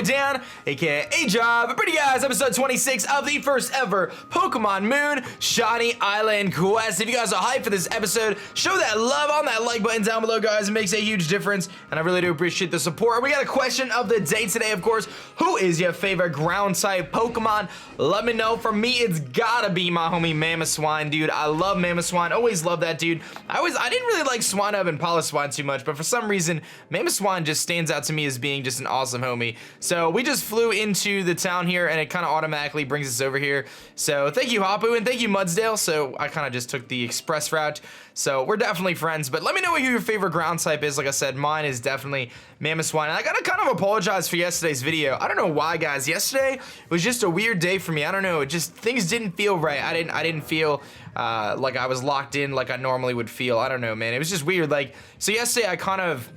boy Dan, aka aDrive, bringing you guys episode 26 of the first ever Pokemon Moon Shiny Island quest. If you guys are hyped for this episode, show that love on that like button down below, guys. It makes a huge difference, and I really do appreciate the support. We got a question of the day today, of course. Who is your favorite ground type Pokemon? Let me know. For me, it's gotta be my homie Mamoswine, dude. I love Mamoswine. Always love that dude. I didn't really like Swinub and Piloswine too much, but for some reason, Mamoswine just stands out to me as being just an awesome homie. So we just flew into the town here, and it kind of automatically brings us over here. So thank you, Hapu, and thank you, Mudsdale. So I kind of just took the express route. So we're definitely friends, but let me know who your favorite ground type is. Like I said, mine is definitely Mamoswine. And I gotta kind of apologize for yesterday's video. I don't know why, guys. Yesterday was just a weird day for me. I don't know. It just, things didn't feel right. I didn't feel like I was locked in like I normally would feel. I don't know, man. It was just weird. Like, so yesterday I kind of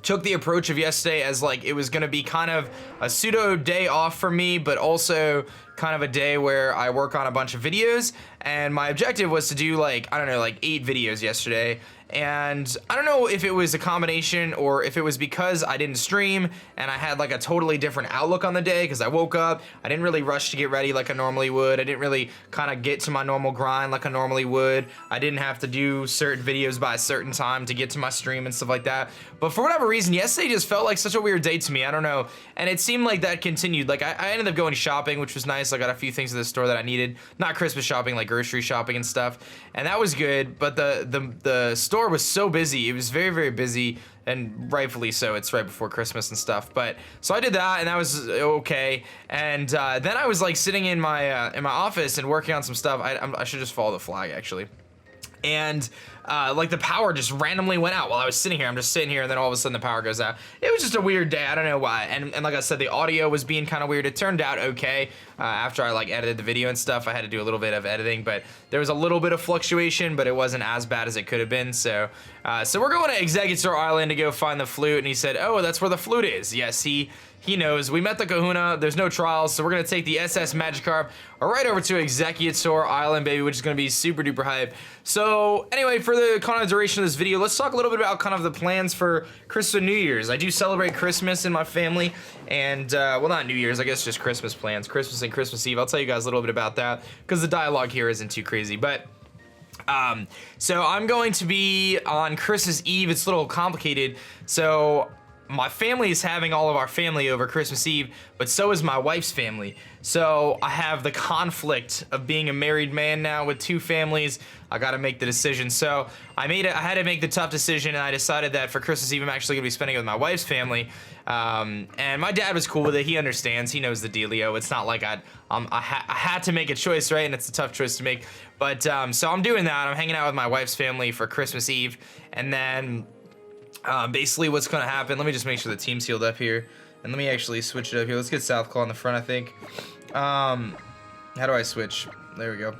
took the approach of yesterday as like it was gonna be kind of a pseudo day off for me, but also kind of a day where I work on a bunch of videos, and my objective was to do like, I don't know, like 8 videos yesterday. And I don't know if it was a combination or if it was because I didn't stream and I had like a totally different outlook on the day because I woke up, I didn't really rush to get ready like I normally would. I didn't really kind of get to my normal grind like I normally would. I didn't have to do certain videos by a certain time to get to my stream and stuff like that. But for whatever reason, yesterday just felt like such a weird day to me. I don't know. And it seemed like that continued. Like I ended up going shopping, which was nice. I got a few things at the store that I needed. Not Christmas shopping, like grocery shopping and stuff. And that was good. But the store was so busy. It was very, very busy, and rightfully so. It's right before Christmas and stuff. But so I did that, and that was okay. And then I was like sitting in my office and working on some stuff. I should just follow the flag actually. And like the power just randomly went out while I was sitting here. I'm just sitting here, and then all of a sudden the power goes out. It was just a weird day. I don't know why. And like I said, the audio was being kind of weird. It turned out okay. After I like edited the video and stuff, I had to do a little bit of editing, but there was a little bit of fluctuation, but it wasn't as bad as it could have been. So so we're going to Exeggutor Island to go find the flute, and he said, oh, that's where the flute is. Yes, he knows. We met the KAHUNA. There's no trials, so we're gonna take the SS Magikarp right over to Exeggutor Island, baby, which is gonna be super duper hype. So anyway, for the kind of duration of this video, let's talk a little bit about kind of the plans for Christmas and New Year's. I do celebrate Christmas in my family, and well, not New Year's, I guess just Christmas plans, Christmas and Christmas Eve. I'll tell you guys a little bit about that because the dialogue here isn't too crazy, but so I'm going to be on Christmas Eve. It's a little complicated. So my family is having all of our family over Christmas Eve, but so is my wife's family. So I have the conflict of being a married man now with 2 families. I gotta make the decision. So I had to make the tough decision, and I decided that for Christmas Eve, I'm actually gonna be spending it with my wife's family. And my dad was cool with it. He understands. He knows the dealio. It's not like I had to make a choice, right? And it's a tough choice to make. But so I'm doing that. I'm hanging out with my wife's family for Christmas Eve, and then basically what's gonna happen, let me just make sure the team's healed up here, and let me actually switch it up here. Let's get Southclaw in the front, I think. How do I switch? There we go.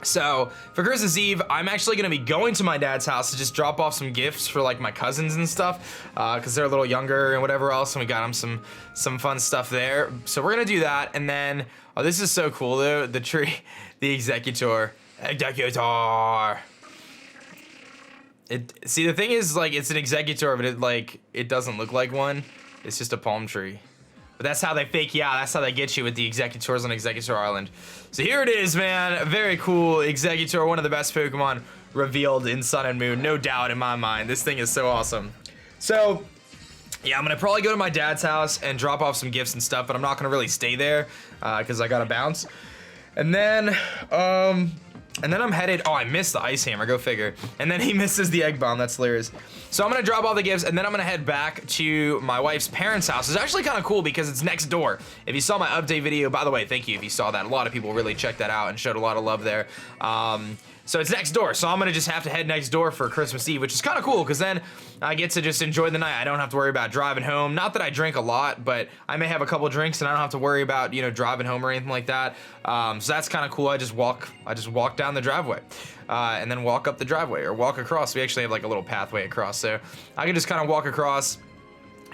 So for Christmas Eve, I'm actually gonna be going to my dad's house to just drop off some gifts for like my cousins and stuff, because they're a little younger and whatever else, and we got them some fun stuff there. So we're gonna do that, and then, oh, this is so cool though, the tree, the Exeggutor. See, the thing is, like, it's an Exeggutor, but it doesn't look like one. It's just a palm tree. But that's how they fake you out. That's how they get you with the Exeggutors on Exeggutor Island. So here it is, man. Very cool Exeggutor, one of the best Pokemon revealed in Sun and Moon, no doubt in my mind. This thing is so awesome. So yeah, I'm gonna probably go to my dad's house and drop off some gifts and stuff, but I'm not gonna really stay there because I gotta bounce. And then I'm headed, oh, I missed the Ice Hammer, go figure. And then he misses the Egg Bomb, that's hilarious. So I'm gonna drop all the gifts, and then I'm gonna head back to my wife's parents' house. It's actually kind of cool because it's next door. If you saw my update video, by the way, thank you if you saw that. A lot of people really checked that out and showed a lot of love there. So it's next door, so I'm gonna just have to head next door for Christmas Eve, which is kind of cool because then I get to just enjoy the night. I don't have to worry about driving home. Not that I drink a lot, but I may have a couple drinks and I don't have to worry about, you know, driving home or anything like that. So that's kind of cool. I just walk down the driveway and then walk up the driveway or walk across. We actually have like a little pathway across, so I can just kind of walk across,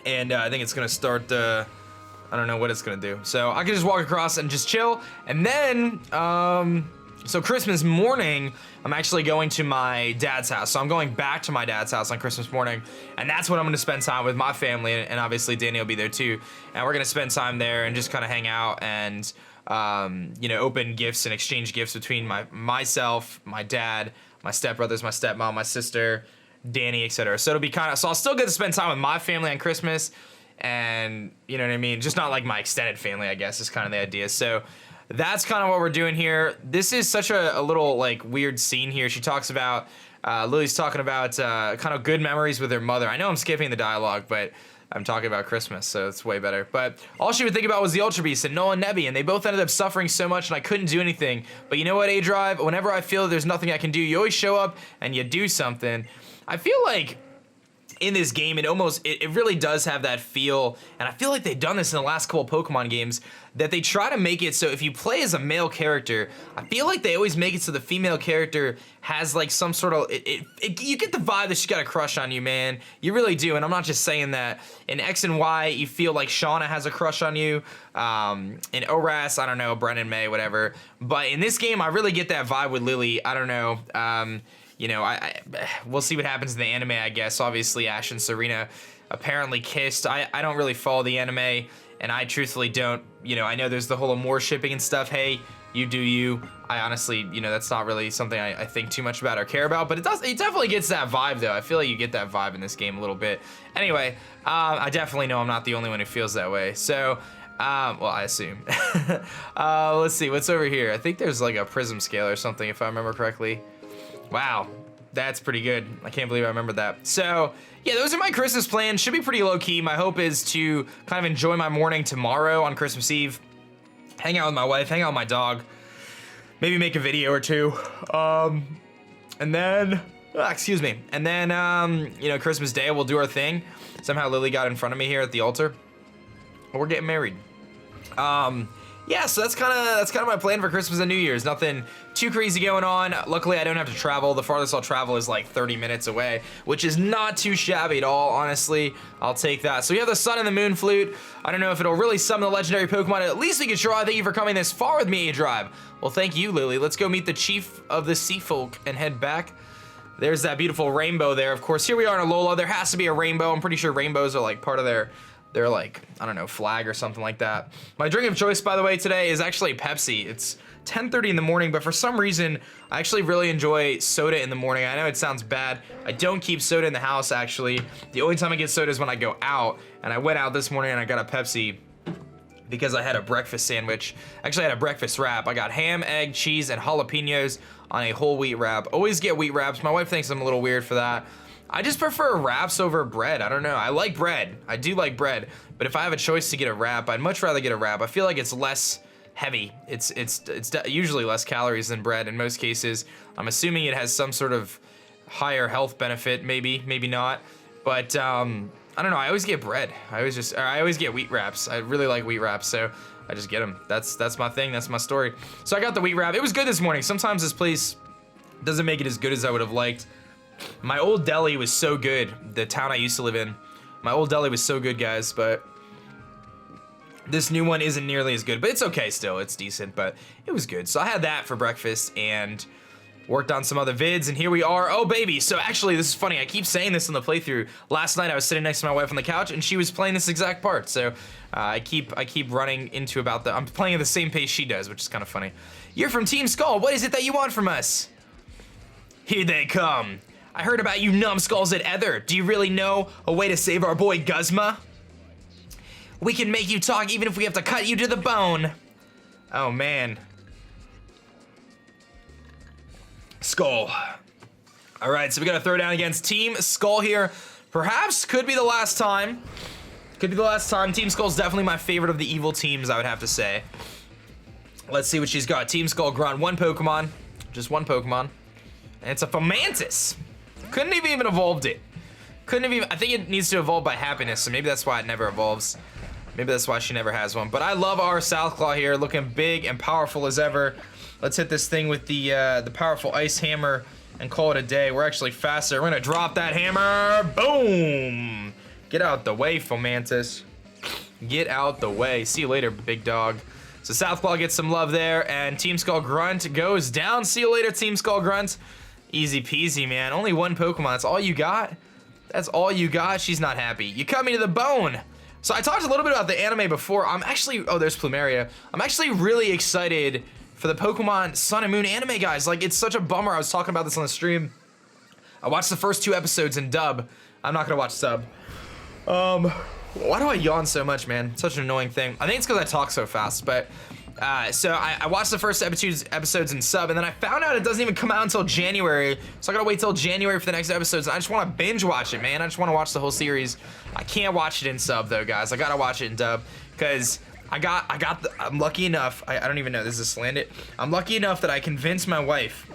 and I think it's gonna start. I don't know what it's gonna do. So I can just walk across and just chill, and then So Christmas morning, I'm actually going to my dad's house. So I'm going back to my dad's house on Christmas morning, and that's when I'm gonna spend time with my family, and obviously Danny will be there too. And we're gonna spend time there and just kind of hang out and you know, open gifts and exchange gifts between myself, my dad, my stepbrothers, my stepmom, my sister, Danny, etc. So it'll be kind of, so I'll still get to spend time with my family on Christmas, and you know what I mean, just not like my extended family, I guess, is kind of the idea. So that's kind of what we're doing here. This is such a little like weird scene here. She talks about Lily's talking about kind of good memories with her mother. I know I'm skipping the dialogue, but I'm talking about Christmas, so it's way better. But all she would think about was the Ultra Beast and Noah and Nebby, and they both ended up suffering so much, and I couldn't do anything. But you know what, aDrive? Whenever I feel there's nothing I can do, you always show up and you do something. I feel like in this game, it really does have that feel, and I feel like they've done this in the last couple of Pokemon games, that they try to make it so if you play as a male character, I feel like they always make it so the female character has like some sort of, you get the vibe that she's got a crush on you, man. You really do, and I'm not just saying that. In X and Y, you feel like Shauna has a crush on you. In ORAS, I don't know, Brennan May, whatever. But in this game, I really get that vibe with Lily. I don't know. You know, we'll see what happens in the anime, I guess. Obviously, Ash and Serena apparently kissed. I don't really follow the anime, and I truthfully don't. You know, I know there's the whole Amore shipping and stuff. Hey, you do you. I honestly, you know, that's not really something I think too much about or care about, but it definitely gets that vibe, though. I feel like you get that vibe in this game a little bit. Anyway, I definitely know I'm not the only one who feels that way. So, well, I assume. Let's see, what's over here? I think there's like a prism scale or something, if I remember correctly. Wow, that's pretty good. I can't believe I remembered that. So, yeah, those are my Christmas plans. Should be pretty low-key. My hope is to kind of enjoy my morning tomorrow on Christmas Eve. Hang out with my wife, hang out with my dog. Maybe make a video or two. And then, excuse me. And then, you know, Christmas Day, we'll do our thing. Somehow Lily got in front of me here at the altar. We're getting married. Yeah, so that's kind of my plan for Christmas and New Year's. Nothing too crazy going on. Luckily, I don't have to travel. The farthest I'll travel is like 30 minutes away, which is not too shabby at all, honestly. I'll take that. So we have the Sun and the Moon Flute. I don't know if it'll really summon the legendary Pokemon. At least we can try. Thank you for coming this far with me, aDrive. Well, thank you, Lily. Let's go meet the chief of the Sea Folk and head back. There's that beautiful rainbow there. Of course, here we are in Alola. There has to be a rainbow. I'm pretty sure rainbows are like part of their like, I don't know, flag or something like that. My drink of choice, by the way, today is actually Pepsi. It's 10:30 in the morning, but for some reason, I actually really enjoy soda in the morning. I know it sounds bad. I don't keep soda in the house, actually. The only time I get soda is when I go out, and I went out this morning and I got a Pepsi because I had a breakfast sandwich. Actually, I had a breakfast wrap. I got ham, egg, cheese, and jalapenos on a whole wheat wrap. Always get wheat wraps. My wife thinks I'm a little weird for that. I just prefer wraps over bread. I don't know. I like bread. I do like bread. But if I have a choice to get a wrap, I'd much rather get a wrap. I feel like it's less heavy. It's usually less calories than bread in most cases. I'm assuming it has some sort of higher health benefit, maybe not. But I don't know. I always get bread. I always get wheat wraps. I really like wheat wraps, so I just get them. That's my thing. That's my story. So I got the wheat wrap. It was good this morning. Sometimes this place doesn't make it as good as I would have liked. My old deli was so good, the town I used to live in. My old deli was so good, guys, but this new one isn't nearly as good, but it's okay still. It's decent, but it was good. So I had that for breakfast and worked on some other vids, and here we are. Oh, baby. So actually, this is funny. I keep saying this in the playthrough. Last night, I was sitting next to my wife on the couch, and she was playing this exact part. So I keep running into I'm playing at the same pace she does, which is kind of funny. You're from Team Skull. What is it that you want from us? Here they come. I heard about you numbskulls at Ether. Do you really know a way to save our boy Guzma? We can make you talk even if we have to cut you to the bone. Oh, man. Skull. All right, so we got to throw down against Team Skull here. Perhaps could be the last time. Could be the last time. Team Skull's definitely my favorite of the evil teams, I would have to say. Let's see what she's got. Team Skull Grunt, one Pokemon. Just one Pokemon. And it's a Fomantis. Couldn't have even evolved it. Couldn't have even, I think it needs to evolve by happiness, so maybe that's why it never evolves. Maybe that's why she never has one. But I love our Southclaw here, looking big and powerful as ever. Let's hit this thing with the powerful Ice Hammer and call it a day. We're actually faster. We're gonna drop that hammer. Boom! Get out the way, Fomantis. Get out the way. See you later, big dog. So Southpaw gets some love there, and Team Skull Grunt goes down. See you later, Team Skull Grunt. Easy peasy, man. Only one Pokemon. That's all you got? That's all you got? She's not happy. You cut me to the bone. So I talked a little bit about the anime before. I'm actually, oh, there's Plumeria. I'm actually really excited for the Pokemon Sun and Moon anime, guys. Like, it's such a bummer. I was talking about this on the stream. I watched the first 2 episodes in dub. I'm not gonna watch sub. Why do I yawn so much, man? Such an annoying thing. I think it's because I talk so fast, but so I watched the first episodes in sub, and then I found out it doesn't even come out until January, so I gotta wait till January for the next episodes, and I just want to binge watch it, man. I just want to watch the whole series. I can't watch it in sub, though, guys. I gotta watch it in dub, because I'm lucky enough, I don't even know, this is slanted. I'm lucky enough that I convinced my wife,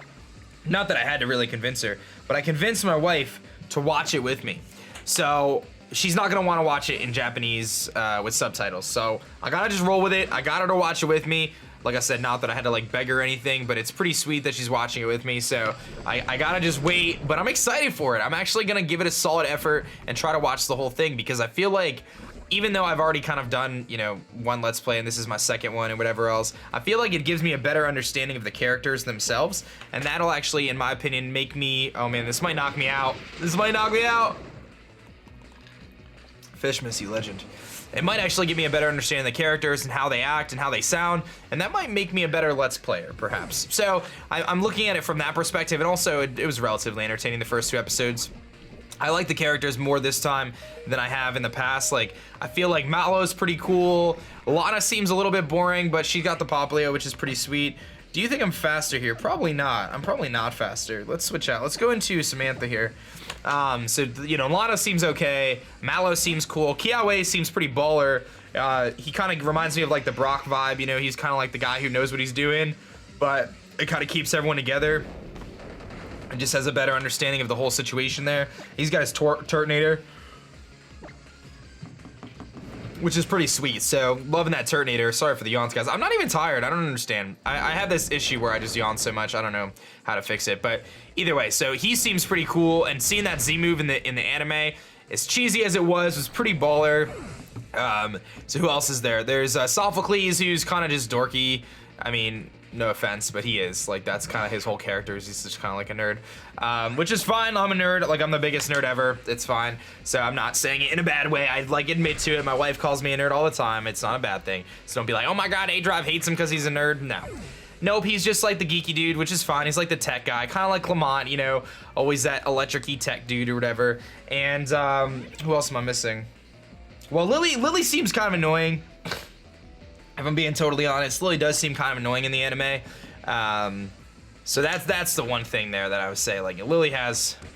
not that I had to really convince her, but I convinced my wife to watch it with me. So she's not gonna want to watch it in Japanese with subtitles. So I gotta just roll with it. I got her to watch it with me. Like I said, not that I had to like beg her or anything, but it's pretty sweet that she's watching it with me. So I gotta just wait, but I'm excited for it. I'm actually gonna give it a solid effort and try to watch the whole thing, because I feel like, even though I've already kind of done, you know, 1 Let's Play and this is my 2nd one and whatever else, I feel like it gives me a better understanding of the characters themselves, and that'll actually, in my opinion, make me, oh man, this might knock me out. This might knock me out. Fish Missy Legend. It might actually give me a better understanding of the characters and how they act and how they sound, and that might make me a better Let's Player, perhaps. So I'm looking at it from that perspective, and also it was relatively entertaining the first 2 episodes. I like the characters more this time than I have in the past. Like, I feel like Mallow's pretty cool. Lana seems a little bit boring, but she got the Poplio, which is pretty sweet. Do you think I'm faster here? Probably not. I'm probably not faster. Let's switch out. Let's go into Samantha here. So, you know, Lana seems okay. Mallow seems cool. Kiawe seems pretty baller. He kind of reminds me of, like, the Brock vibe. You know, he's kind of like the guy who knows what he's doing, but it kind of keeps everyone together. And just has a better understanding of the whole situation there. He's got his Turtonator, which is pretty sweet. So, loving that Turtonator. Sorry for the yawns, guys. I'm not even tired. I don't understand. I have this issue where I just yawn so much. I don't know how to fix it. But either way, so he seems pretty cool. And seeing that Z move in the anime, as cheesy as it was pretty baller. So who else is there? There's Sophocles, who's kind of just dorky. I mean, no offense, but he is. Like, that's kind of his whole character. He's just kind of like a nerd, which is fine. I'm a nerd. Like, I'm the biggest nerd ever. It's fine. So I'm not saying it in a bad way. I like admit to it. My wife calls me a nerd all the time. It's not a bad thing. So don't be like, oh my God, aDrive hates him because he's a nerd. No. Nope, he's just like the geeky dude, which is fine. He's like the tech guy, kind of like Clement, you know, always that electric-y tech dude or whatever. And who else am I missing? Well, Lily seems kind of annoying. If I'm being totally honest, Lily does seem kind of annoying in the anime. So that's the one thing there that I would say, like, Lily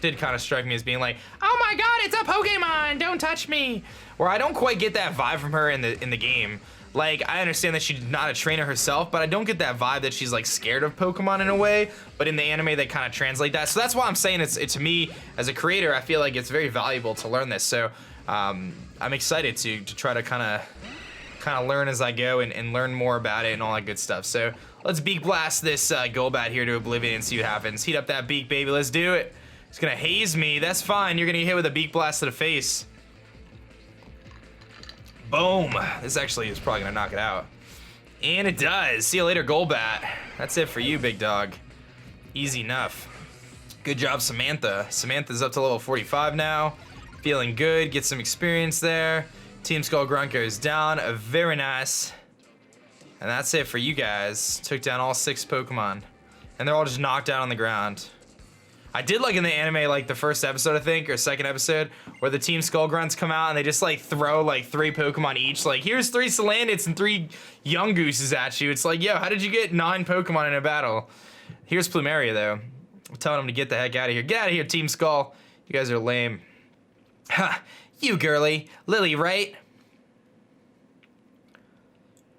did kind of strike me as being like, oh my God, it's a Pokemon, don't touch me. Where I don't quite get that vibe from her in the game. Like, I understand that she's not a trainer herself, but I don't get that vibe that she's like scared of Pokemon in a way. But in the anime, they kind of translate that. So that's why I'm saying it's to me as a creator, I feel like it's very valuable to learn this. So I'm excited to try to kind of learn as I go and learn more about it and all that good stuff. So let's Beak Blast this Golbat here to oblivion and see what happens. Heat up that beak, baby. Let's do it. It's gonna haze me. That's fine. You're gonna get hit with a Beak Blast to the face. Boom. This actually is probably gonna knock it out. And it does. See you later, Golbat. That's it for you, big dog. Easy enough. Good job, Samantha. Samantha's up to level 45 now. Feeling good. Get some experience there. Team Skull Grunt goes down. Very nice. And that's it for you guys. Took down all 6 Pokemon. And they're all just knocked out on the ground. I did like in the anime, like the first episode, I think, or second episode, where the Team Skull Grunts come out and they just like throw like 3 Pokemon each. Like, here's 3 Salandits and 3 Young Gooses at you. It's like, yo, how did you get 9 Pokemon in a battle? Here's Plumeria, though. I'm telling him to get the heck out of here. Get out of here, Team Skull. You guys are lame. Ha! You girly. Lily, right?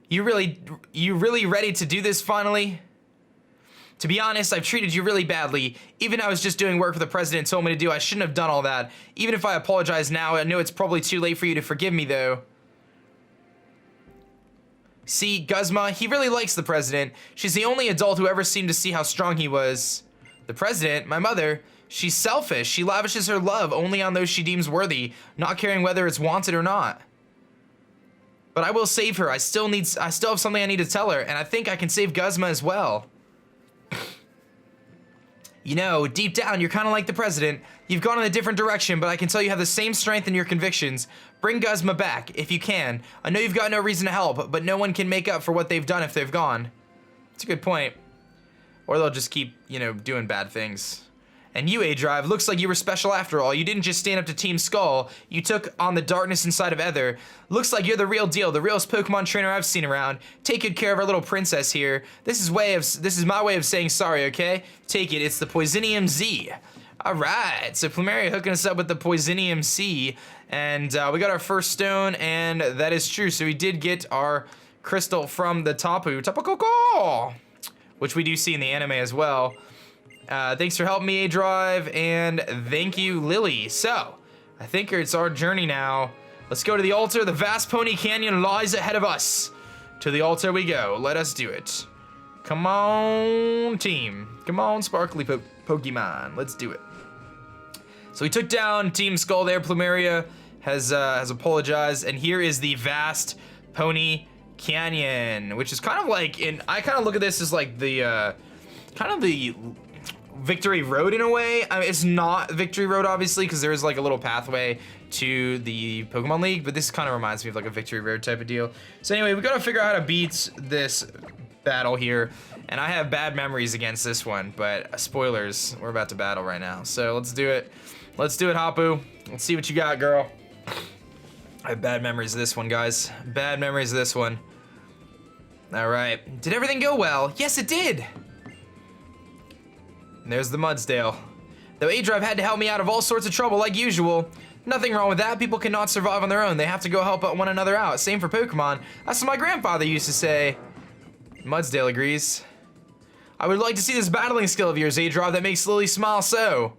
You really ready to do this finally? To be honest, I've treated you really badly. Even I was just doing work for the president told me to do. I shouldn't have done all that. Even if I apologize now, I know it's probably too late for you to forgive me, though. See, Guzma, he really likes the president. She's the only adult who ever seemed to see how strong he was. The president, my mother, she's selfish. She lavishes her love only on those she deems worthy, not caring whether it's wanted or not. but I will save her. I still have something I need to tell her, and I think I can save Guzma as well. You know, deep down, you're kind of like the president. You've gone in a different direction, but I can tell you have the same strength in your convictions. Bring Guzma back, if you can. I know you've got no reason to help, but no one can make up for what they've done if they've gone. It's a good point. Or they'll just keep, you know, doing bad things. And you, aDrive, looks like you were special after all. You didn't just stand up to Team Skull. You took on the darkness inside of Ether. Looks like you're the real deal, the realest Pokemon trainer I've seen around. Take good care of our little princess here. This is my way of saying sorry, okay? Take it, it's the Poisonium Z. All right, so Plumeria hooking us up with the Poisonium C, and we got our first stone, and that is true. So we did get our crystal from the Tapu Koko, which we do see in the anime as well. Thanks for helping me, aDrive, and thank you, Lily. So, I think it's our journey now. Let's go to the altar. The vast Pony Canyon lies ahead of us. To the altar we go. Let us do it. Come on, team. Come on, sparkly Pokemon. Let's do it. So we took down Team Skull there. Plumeria has apologized, and here is the vast Pony Canyon, which is kind of like I kind of look at this as like the kind of the Victory Road in a way. I mean, it's not Victory Road obviously because there is like a little pathway to the Pokemon League, but this kind of reminds me of like a Victory Road type of deal. So anyway, we gotta figure out how to beat this battle here, and I have bad memories against this one, but spoilers, we're about to battle right now. So let's do it. Let's do it, Hapu. Let's see what you got, girl. I have bad memories of this one, guys. Bad memories of this one. All right. Did everything go well? Yes, it did. And there's the Mudsdale. Though aDrive had to help me out of all sorts of trouble like usual. Nothing wrong with that. People cannot survive on their own. They have to go help one another out. Same for Pokemon. That's what my grandfather used to say. Mudsdale agrees. I would like to see this battling skill of yours, aDrive, that makes Lily smile so.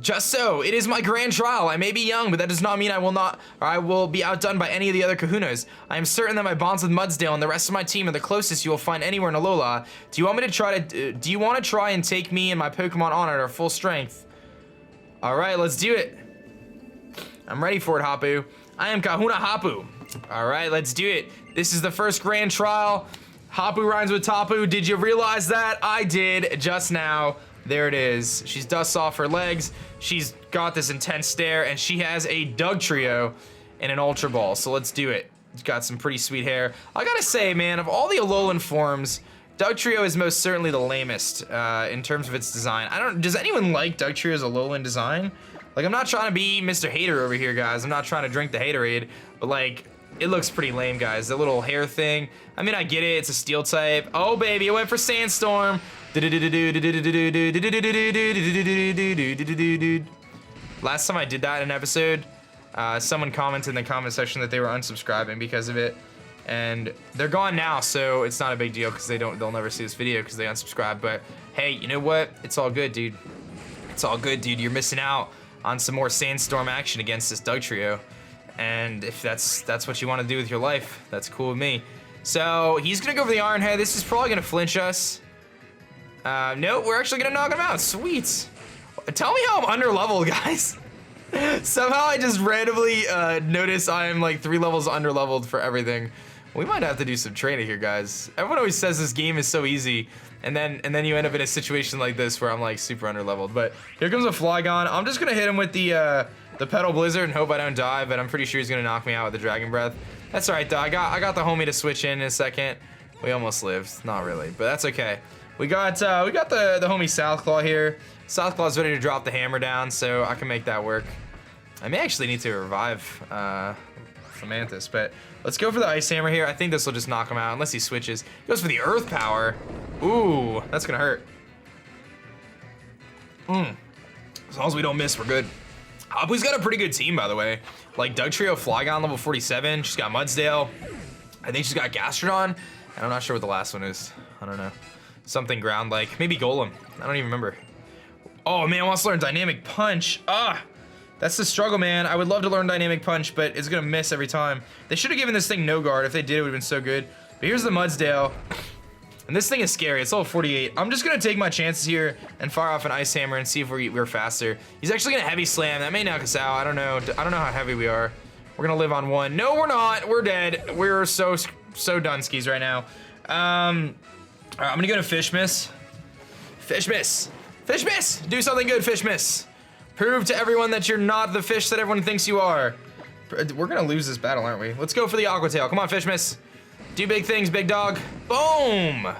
Just so, it is my grand trial. I may be young, but that does not mean I will be outdone by any of the other kahunas. I am certain that my bonds with Mudsdale and the rest of my team are the closest you will find anywhere in Alola. Do you want to try and take me and my Pokemon on at our full strength? All right, let's do it. I'm ready for it, Hapu. I am Kahuna Hapu. All right, let's do it. This is the first grand trial. Hapu rhymes with Tapu. Did you realize that? I did just now. There it is. She's dusts off her legs. She's got this intense stare, and she has a Dugtrio and an Ultra Ball. So let's do it. It's got some pretty sweet hair. I gotta say, man, of all the Alolan forms, Dugtrio is most certainly the lamest in terms of its design. Does anyone like Dugtrio's Alolan design? Like, I'm not trying to be Mr. Hater over here, guys. I'm not trying to drink the Haterade, but like, it looks pretty lame, guys. The little hair thing. I mean, I get it. It's a steel type. Oh, baby, it went for Sandstorm. Last time I did that in an episode, someone commented in the comment section that they were unsubscribing because of it, and they're gone now, so it's not a big deal because they'll never see this video because they unsubscribed. But hey, you know what? It's all good, dude. It's all good, dude. You're missing out on some more Sandstorm action against this Dugtrio, and if that's what you want to do with your life, that's cool with me. So he's gonna go for the Iron Head. This is probably gonna flinch us. No, we're actually gonna knock him out. Sweet. Tell me how I'm underleveled, guys. Somehow I just randomly notice I am like 3 levels underleveled for everything. We might have to do some training here, guys. Everyone always says this game is so easy, and then you end up in a situation like this where I'm like super underleveled. But here comes a Flygon. I'm just gonna hit him with the Petal Blizzard and hope I don't die, but I'm pretty sure he's gonna knock me out with the Dragon Breath. That's alright though. I got the homie to switch in a second. We almost lived. Not really, but that's okay. We got the homie Southclaw here. Southclaw's ready to drop the hammer down, so I can make that work. I may actually need to revive Fomantis, but let's go for the Ice Hammer here. I think this will just knock him out, unless he switches. He goes for the Earth Power. Ooh, that's gonna hurt. As long as we don't miss, we're good. Hapu's got a pretty good team, by the way. Like Dugtrio, Flygon, level 47. She's got Mudsdale. I think she's got Gastrodon, and I'm not sure what the last one is. I don't know. Something ground-like. Maybe Golem. I don't even remember. Oh, man, I want to learn Dynamic Punch. Ah! That's the struggle, man. I would love to learn Dynamic Punch, but it's going to miss every time. They should have given this thing no guard. If they did, it would have been so good. But here's the Mudsdale. And this thing is scary. It's level 48. I'm just going to take my chances here and fire off an Ice Hammer and see if we're faster. He's actually going to Heavy Slam. That may knock us out. I don't know how heavy we are. We're gonna live on 1. No, we're not. We're dead. We're so done skis right now. All right, I'm gonna go to Fish Miss. Fish Miss. Fish Miss. Do something good, Fish Miss. Prove to everyone that you're not the fish that everyone thinks you are. We're gonna lose this battle, aren't we? Let's go for the Aqua Tail. Come on, Fish Miss. Do big things, big dog. Boom.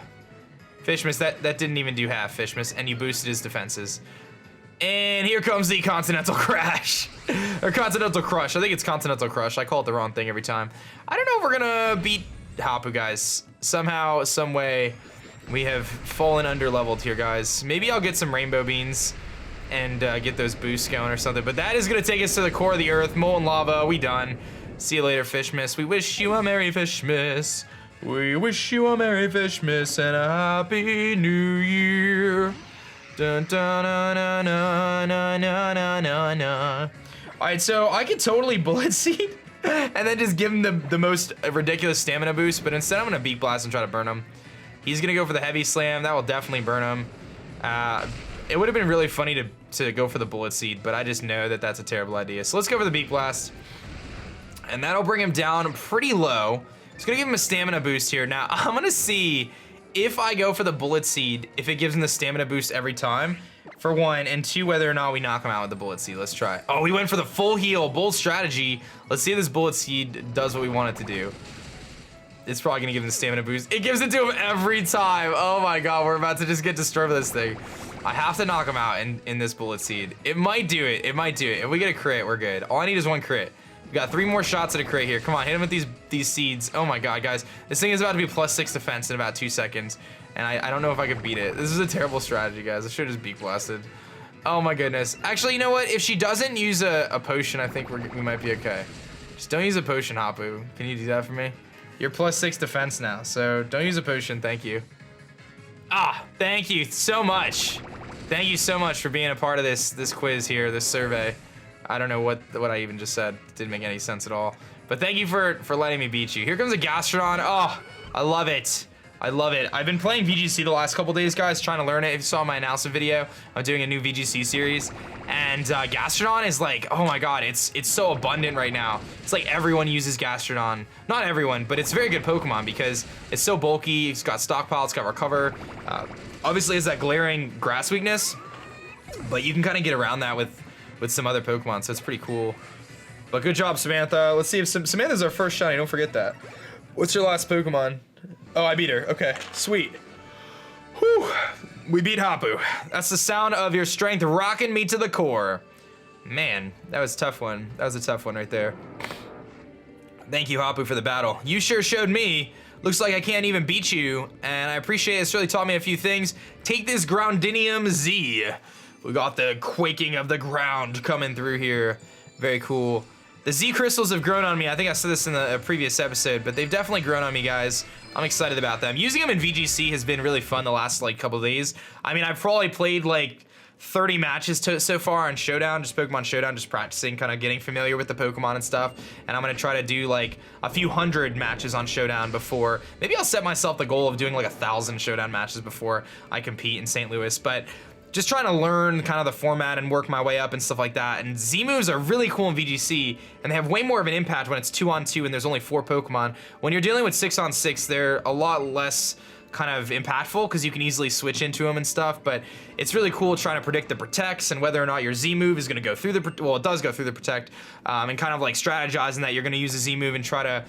Fish Miss, that didn't even do half, Fish Miss, and you boosted his defenses. And here comes the Continental Crash. Or Continental Crush. I think it's Continental Crush. I call it the wrong thing every time. I don't know if we're gonna beat Hapu, guys. Somehow, some way, we have fallen under-leveled here, guys. Maybe I'll get some Rainbow Beans and get those boosts going or something. But that is gonna take us to the core of the earth. Molten lava, we done. See you later, Fish Miss. We wish you a Merry Fish Miss. We wish you a Merry Fish Miss and a Happy New Year. Dun, dun, na, na, na, na, na, na, na, na. All right, so I could totally Bullet Seed and then just give him the most ridiculous stamina boost, but instead I'm gonna Beak Blast and try to burn him. He's gonna go for the Heavy Slam. That will definitely burn him. It would have been really funny to go for the Bullet Seed, but I just know that that's a terrible idea. So let's go for the Beak Blast. And that'll bring him down pretty low. It's gonna give him a stamina boost here. Now, I'm gonna see if I go for the Bullet Seed, if it gives him the stamina boost every time, for 1, and 2, whether or not we knock him out with the Bullet Seed. Let's try. Oh, we went for the full heal, bold strategy. Let's see if this Bullet Seed does what we want it to do. It's probably gonna give him the stamina boost. It gives it to him every time. Oh my God, we're about to just get destroyed with this thing. I have to knock him out in this Bullet Seed. It might do it, it might do it. If we get a crit, we're good. All I need is 1 crit. We got 3 more shots at a crit here. Come on, hit him with these seeds. Oh my God, guys. This thing is about to be +6 defense in about 2 seconds. And I don't know if I could beat it. This is a terrible strategy, guys. I should have just Beak Blasted. Oh my goodness. Actually, you know what? If she doesn't use a potion, I think we might be okay. Just don't use a potion, Hapu. Can you do that for me? You're +6 defense now, so don't use a potion. Thank you. Ah, thank you so much. Thank you so much for being a part of this quiz here, this survey. I don't know what I even just said. It didn't make any sense at all. But thank you for letting me beat you. Here comes a Gastrodon. Oh, I love it. I love it. I've been playing VGC the last couple days, guys, trying to learn it. If you saw my announcement video, I'm doing a new VGC series. And Gastrodon is like, oh my God, it's so abundant right now. It's like everyone uses Gastrodon. Not everyone, but it's a very good Pokemon because it's so bulky. It's got stockpile, it's got recover. Obviously, it's that glaring grass weakness, but you can kind of get around that with some other Pokemon, so it's pretty cool. But good job, Samantha. Let's see if Samantha's our first shiny, don't forget that. What's your last Pokemon? Oh, I beat her, okay, sweet. Whew, we beat Hapu. That's the sound of your strength rocking me to the core. Man, that was a tough one. That was a tough one right there. Thank you, Hapu, for the battle. You sure showed me. Looks like I can't even beat you, and I appreciate it. It's really taught me a few things. Take this Groundinium Z. We got the quaking of the ground coming through here. Very cool. The Z crystals have grown on me. I think I said this in a previous episode, but they've definitely grown on me, guys. I'm excited about them. Using them in VGC has been really fun the last couple days. I mean, I've probably played 30 matches so far on Showdown, just Pokemon Showdown, just practicing, kind of getting familiar with the Pokemon and stuff. And I'm gonna try to do a few hundred matches on Showdown before. Maybe I'll set myself the goal of doing 1,000 Showdown matches before I compete in St. Louis. But just trying to learn kind of the format and work my way up and stuff like that. And Z moves are really cool in VGC, and they have way more of an impact when it's 2-on-2 and there's only 4 Pokemon. When you're dealing with 6-on-6, they're a lot less kind of impactful because you can easily switch into them and stuff, but it's really cool trying to predict the protects and whether or not your Z move is going to go through the, well, it does go through the protect, and kind of strategizing that you're going to use a Z move and try to,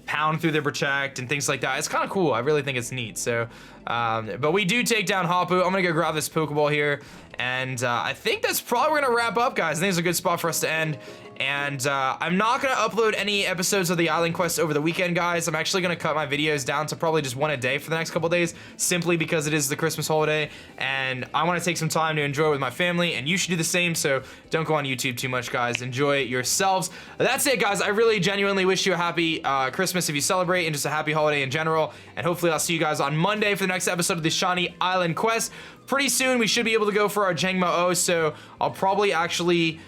pound through the protect and things like that. It's kind of cool. I really think it's neat. So, but we do take down Hapu. I'm going to go grab this Pokeball here, and I think that's probably going to wrap up, guys. I think it's a good spot for us to end. And I'm not going to upload any episodes of the Island Quest over the weekend, guys. I'm actually going to cut my videos down to probably just 1 a day for the next couple days, simply because it is the Christmas holiday, and I want to take some time to enjoy it with my family, and you should do the same, so don't go on YouTube too much, guys. Enjoy yourselves. That's it, guys. I really genuinely wish you a happy Christmas if you celebrate, and just a happy holiday in general, and hopefully I'll see you guys on Monday for the next episode of the Shiny Island Quest. Pretty soon, we should be able to go for our Jangmo O, so I'll probably actually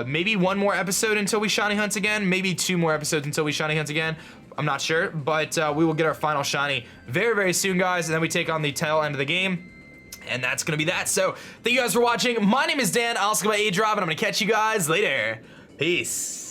maybe 1 more episode until we shiny hunt again, maybe 2 more episodes until we shiny hunt again. I'm not sure, but we will get our final shiny very, very soon, guys, and then we take on the tail end of the game, and that's gonna be that. So thank you guys for watching. My name is Dan. I'll also go by aDrive, and I'm gonna catch you guys later. Peace.